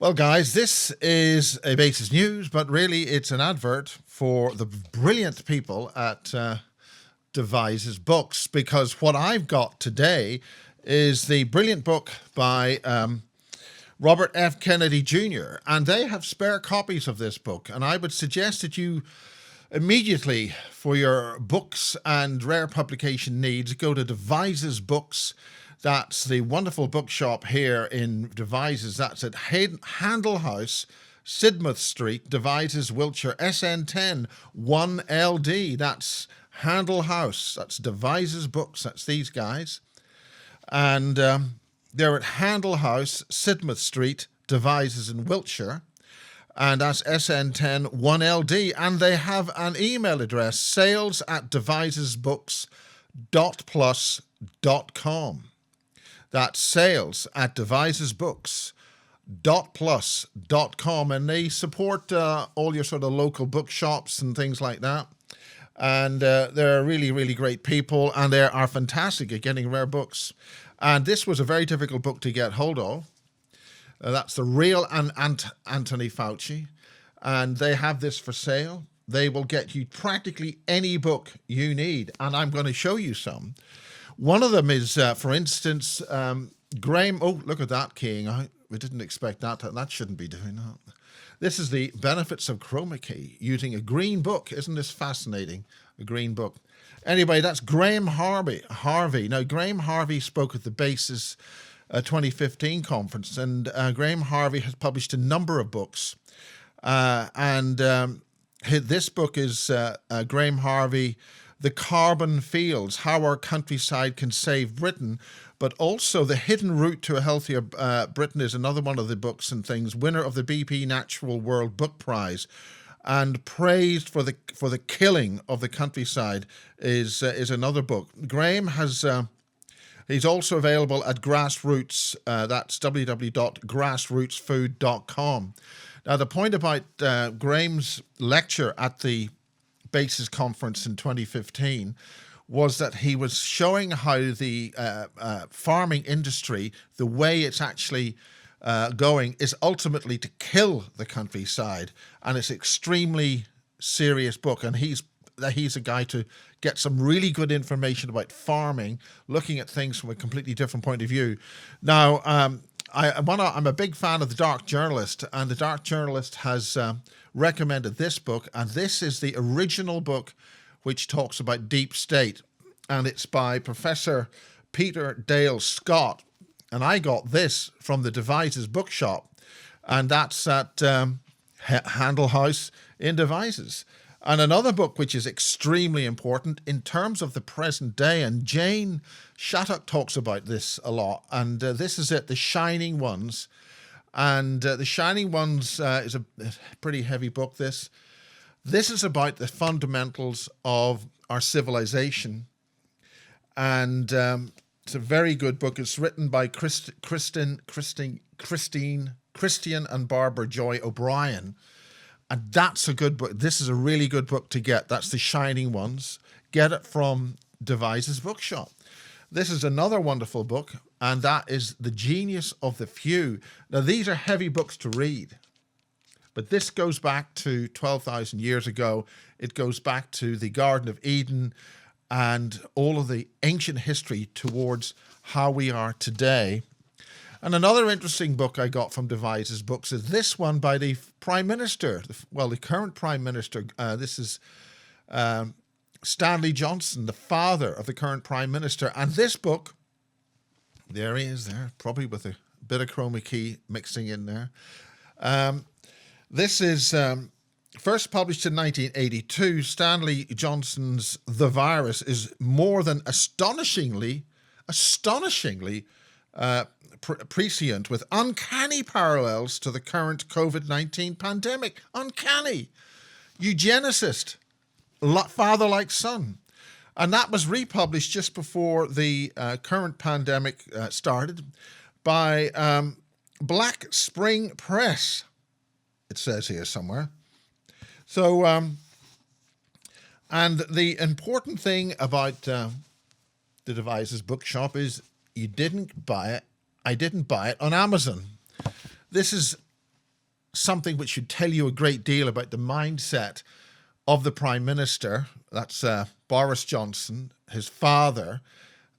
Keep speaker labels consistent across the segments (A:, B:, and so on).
A: Well, guys, this is a Basis News, but really it's an advert for the brilliant people at Devizes Books, because what I've got today is the brilliant book by Robert F. Kennedy Jr., and they have spare copies of this book, and I would suggest that you immediately, for your books and rare publication needs, go to Devizes Books. That's the wonderful bookshop here in Devizes. That's at Handel House, Sidmouth Street, Devizes, Wiltshire, SN10 1LD. That's Handel House. That's Devizes Books. That's these guys. And they're at Handel House, Sidmouth Street, Devizes in Wiltshire. And that's SN10 1LD. And they have an email address, sales@devizesbooks.plus.com. That's sales@devizesbooks.plus.com. And they support all your sort of local bookshops and things like that. And they're really, really great people. And they are fantastic at getting rare books. And this was a very difficult book to get hold of. That's The Real Anthony Fauci. And they have this for sale. They will get you practically any book you need. And I'm going to show you some. One of them is, for instance, Graham. Oh, look at that keying out. We didn't expect that. That shouldn't be doing that. This is the benefits of chroma key using a green book. Isn't this fascinating? A green book. Anyway, that's Graham Harvey. Now, Graham Harvey spoke at the Basis 2015 conference, and Graham Harvey has published a number of books. This book is Graham Harvey, The Carbon Fields, How Our Countryside Can Save Britain, but also The Hidden Route to a Healthier Britain is another one of the books and things, winner of the BP Natural World Book Prize, and praised for the killing of the countryside is another book. Graham has... He's also available at Grassroots. That's www.grassrootsfood.com. Now, the point about Graham's lecture at the Basis Conference in 2015 was that he was showing how the farming industry, the way it's actually going, is ultimately to kill the countryside. And it's an extremely serious book. And he's a guy to get some really good information about farming, looking at things from a completely different point of view. Now, I'm a big fan of The Dark Journalist, and The Dark Journalist has recommended this book, and this is the original book which talks about deep state, and it's by Professor Peter Dale Scott, and I got this from the Devizes bookshop, and that's at Handel House in Devizes. And another book which is extremely important in terms of the present day, and Jane Shattuck talks about this a lot, and this is it, The Shining Ones. And The Shining Ones is a pretty heavy book, this. This is about the fundamentals of our civilization. And it's a very good book. It's written by Christian and Barbara Joy O'Brien. And that's a good book. This is a really good book to get. That's The Shining Ones. Get it from Devizes Bookshop. This is another wonderful book, and that is The Genius of the Few. Now, these are heavy books to read, but this goes back to 12,000 years ago. It goes back to the Garden of Eden and all of the ancient history towards how we are today. And another interesting book I got from Devizes Books is this one by the Prime Minister, the current Prime Minister. This is Stanley Johnson, the father of the current Prime Minister. And this book, there he is there, probably with a bit of chroma key mixing in there. This is first published in 1982. Stanley Johnson's The Virus is more than astonishingly prescient with uncanny parallels to the current COVID-19 pandemic. Uncanny. Eugenicist. Father like son. And that was republished just before the current pandemic started by Black Spring Press. It says here somewhere. So, and the important thing about the Devizes Bookshop is you didn't buy it. I didn't buy it on Amazon. This is something which should tell you a great deal about the mindset of the Prime Minister, that's Boris Johnson, his father,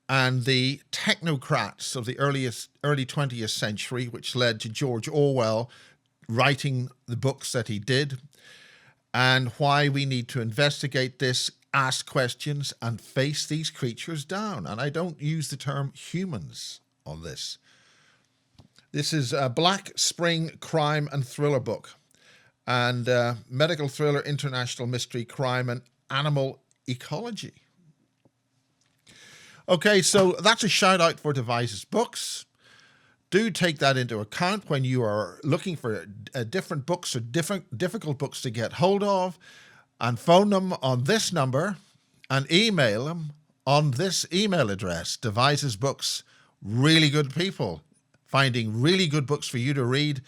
A: and the technocrats of the early 20th century, which led to George Orwell writing the books that he did, and why we need to investigate this, ask questions, and face these creatures down. And I don't use the term humans on this. This is a Black Spring crime and thriller book, and medical thriller, international mystery, crime, and animal ecology. Okay, so that's a shout out for Devizes Books. Do take that into account when you are looking for different books or difficult books to get hold of, and phone them on this number and email them on this email address. Devizes Books, really good people, finding really good books for you to read.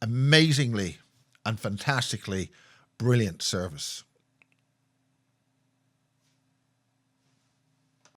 A: Amazingly and fantastically brilliant service.